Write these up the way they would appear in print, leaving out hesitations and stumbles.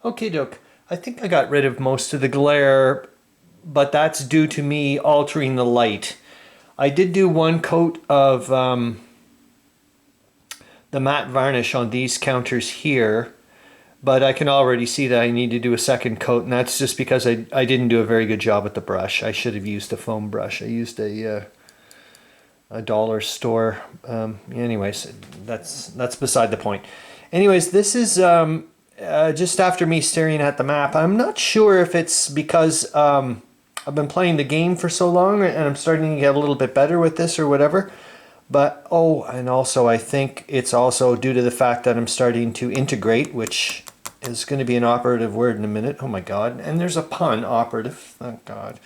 Okay, doke. I think I got rid of most of the glare, but that's due to me altering the light. I did do one coat of the matte varnish on these counters here, but I can already see that I need to do a second coat, and that's just because I didn't do a very good job with the brush. I should have used a foam brush. I used a dollar store. Anyways, that's beside the point. Anyways, this is just after me staring at the map. I'm not sure if it's because I've been playing the game for so long and I'm starting to get a little bit better with this or whatever. But, oh, and also I think it's also due to the fact that I'm starting to integrate, which is going to be an operative word in a minute. Oh my God. And there's a pun, operative. Oh God.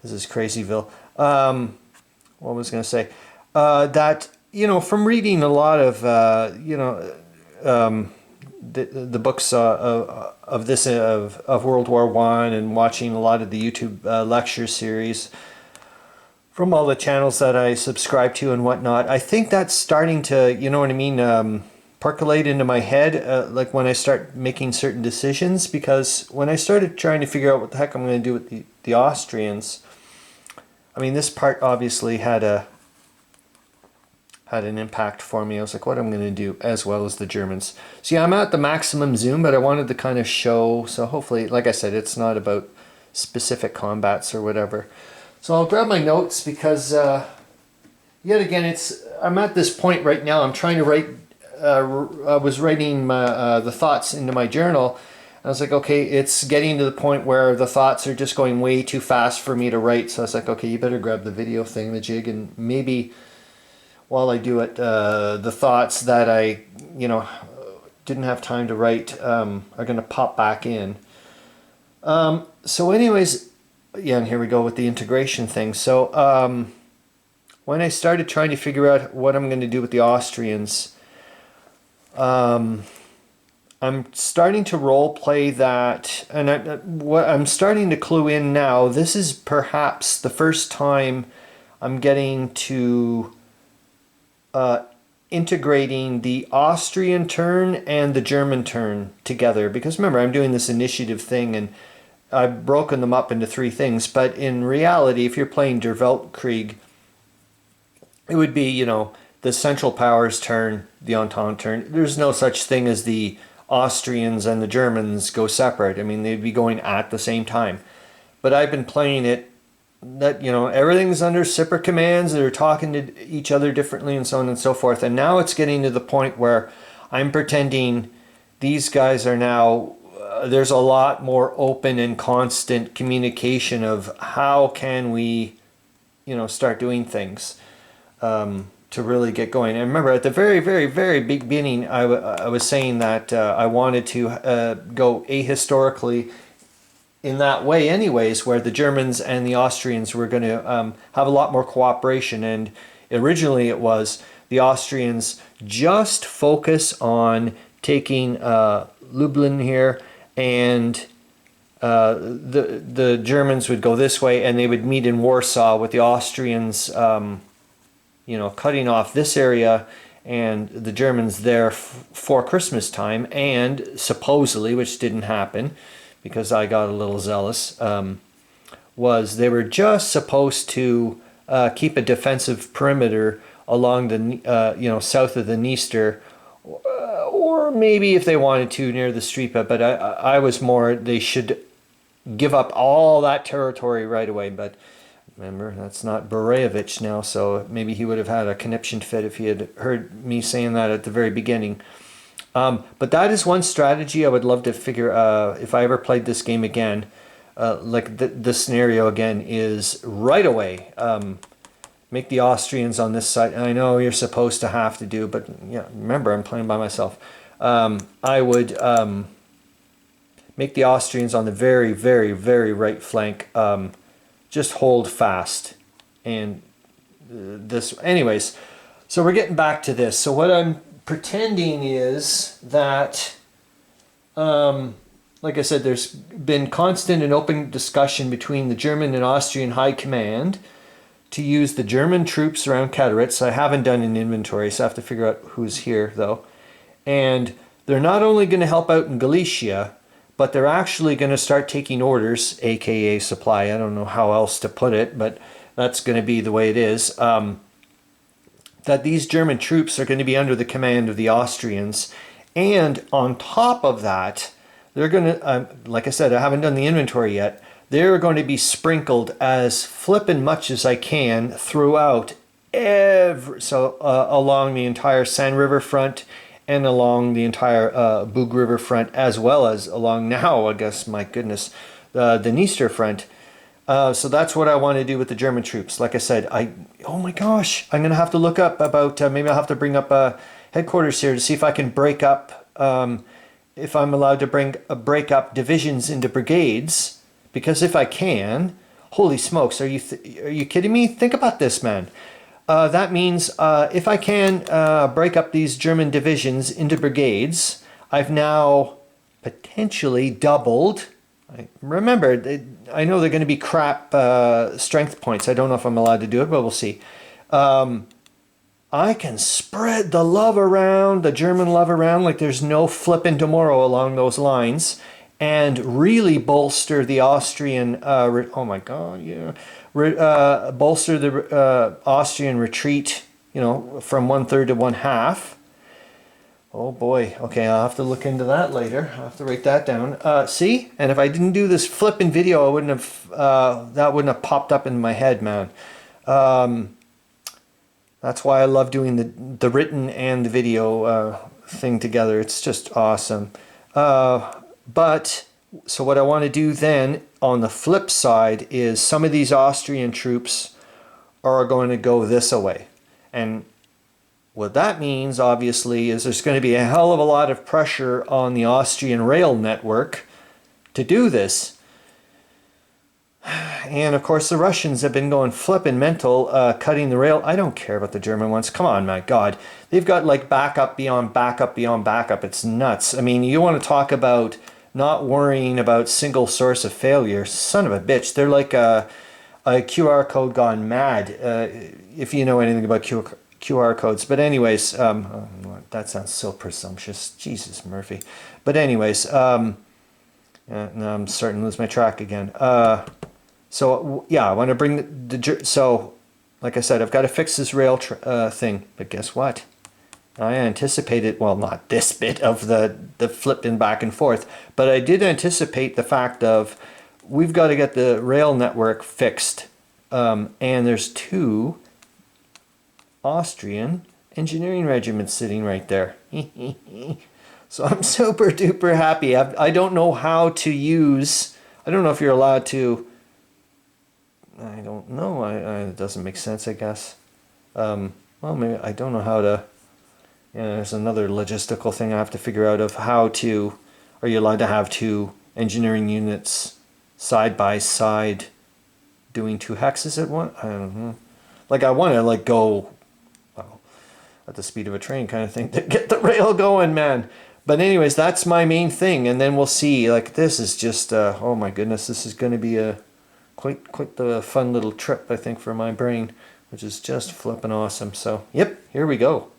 This is crazyville. What was I going to say? That, you know, from reading a lot of, the books of this, of World War One, and watching a lot of the YouTube lecture series from all the channels that I subscribe to and whatnot, I think that's starting to, you know what I mean, percolate into my head, like when I start making certain decisions, because when I started trying to figure out what the heck I'm going to do with the Austrians, I mean, this part obviously had an impact for me. I was like, what am I going to do, as well as the Germans. So yeah, I'm at the maximum zoom, but I wanted to kind of show, so hopefully, like I said, it's not about specific combats or whatever. So I'll grab my notes because, yet again, I'm at this point right now. I'm trying to write, I was writing the thoughts into my journal. I was like, okay, it's getting to the point where the thoughts are just going way too fast for me to write. So I was like, okay, you better grab the video thingamajig, and maybe while I do it, the thoughts that I, didn't have time to write are going to pop back in. So anyways, yeah, and here we go with the integration thing. So when I started trying to figure out what I'm going to do with the Austrians, I'm starting to role play that, and I'm starting to clue in now. This is perhaps the first time I'm getting to integrating the Austrian turn and the German turn together, because remember, I'm doing this initiative thing and I've broken them up into three things, but in reality, if you're playing Der Weltkrieg, it would be, the Central Powers turn, the Entente turn. There's no such thing as the Austrians and the Germans go separate. I mean, they'd be going at the same time. But I've been playing it that, everything's under separate commands. They're talking to each other differently and so on and so forth. And now it's getting to the point where I'm pretending these guys are now, there's a lot more open and constant communication of how can we, start doing things to really get going. And remember, at the very, very, very beginning, I was saying that I wanted to go ahistorically in that way anyways, where the Germans and the Austrians were going to have a lot more cooperation. And originally it was the Austrians just focus on taking Lublin here, and the Germans would go this way, and they would meet in Warsaw with the Austrians, cutting off this area and the Germans there for Christmas time. And supposedly, which didn't happen because I got a little zealous, was they were just supposed to keep a defensive perimeter along the south of the Dniester, or maybe if they wanted to near the Stripa, but I was more they should give up all that territory right away. But remember, that's not Borevich now, so maybe he would have had a conniption fit if he had heard me saying that at the very beginning. But that is one strategy I would love to figure, if I ever played this game again, like the scenario again is right away, make the Austrians on this side. And I know you're supposed to have to do, but yeah, remember, I'm playing by myself. I would make the Austrians on the very, very, very right flank just hold fast. And this, anyways, so we're getting back to this. So what I'm pretending is that, like I said, there's been constant and open discussion between the German and Austrian high command to use the German troops around Katowice. I haven't done an inventory, so I have to figure out who's here, though. And they're not only going to help out in Galicia, but they're actually going to start taking orders, aka supply. I don't know how else to put it, but that's going to be the way it is. That these German troops are going to be under the command of the Austrians. And on top of that, they're going to, like I said, I haven't done the inventory yet. They're going to be sprinkled as flippin' much as I can throughout along the entire San River front and along the entire Bug River front, as well as along now, I guess, my goodness, the Dniester front. So that's what I want to do with the German troops. Like I said, oh my gosh, I'm going to have to look up about, maybe I'll have to bring up headquarters here to see if I can break up, if I'm allowed to break up divisions into brigades. Because if I can, holy smokes, are you kidding me? Think about this, man. That means if I can break up these German divisions into brigades, I've now potentially doubled. Remember, I know they're going to be crap strength points. I don't know if I'm allowed to do it, but we'll see. I can spread the love around, the German love around, like there's no flipping tomorrow along those lines, and really bolster the Austrian, oh my God, yeah, bolster the Austrian retreat, you know, from 1/3 to 1/2. Oh boy, okay, I'll have to look into that later. I'll have to write that down. See, and if I didn't do this flipping video, I wouldn't have, that wouldn't have popped up in my head, man. That's why I love doing the written and the video thing together. It's just awesome. But, so what I want to do then, on the flip side, is some of these Austrian troops are going to go this way. And what that means, obviously, is there's going to be a hell of a lot of pressure on the Austrian rail network to do this. And of course the Russians have been going flippin' mental, cutting the rail. I don't care about the German ones. Come on, my God. They've got like backup beyond backup beyond backup. It's nuts. I mean, you want to talk about not worrying about single source of failure. Son of a bitch. They're like a QR code gone mad, if you know anything about QR codes. But anyways, that sounds so presumptuous. Jesus, Murphy. But anyways, now I'm starting to lose my track again. So yeah, I want to bring so like I said, I've got to fix this rail thing. But guess what? I anticipated, well, not this bit of the flipping back and forth, but I did anticipate the fact of we've got to get the rail network fixed. And there's 2 Austrian engineering regiments sitting right there. So I'm super duper happy. I don't know how to use, I don't know if you're allowed to, I don't know, it doesn't make sense, I guess. Well, maybe, I don't know how to, there's another logistical thing I have to figure out of how to, are you allowed to have 2 engineering units side by side doing 2 hexes at once? I don't know. Like I want to like go, well, at the speed of a train kind of thing to get the rail going, man. But anyways, that's my main thing, and then we'll see. Like this is just, oh my goodness, this is going to be a quite the fun little trip, I think, for my brain, which is just flipping awesome. So, yep, here we go.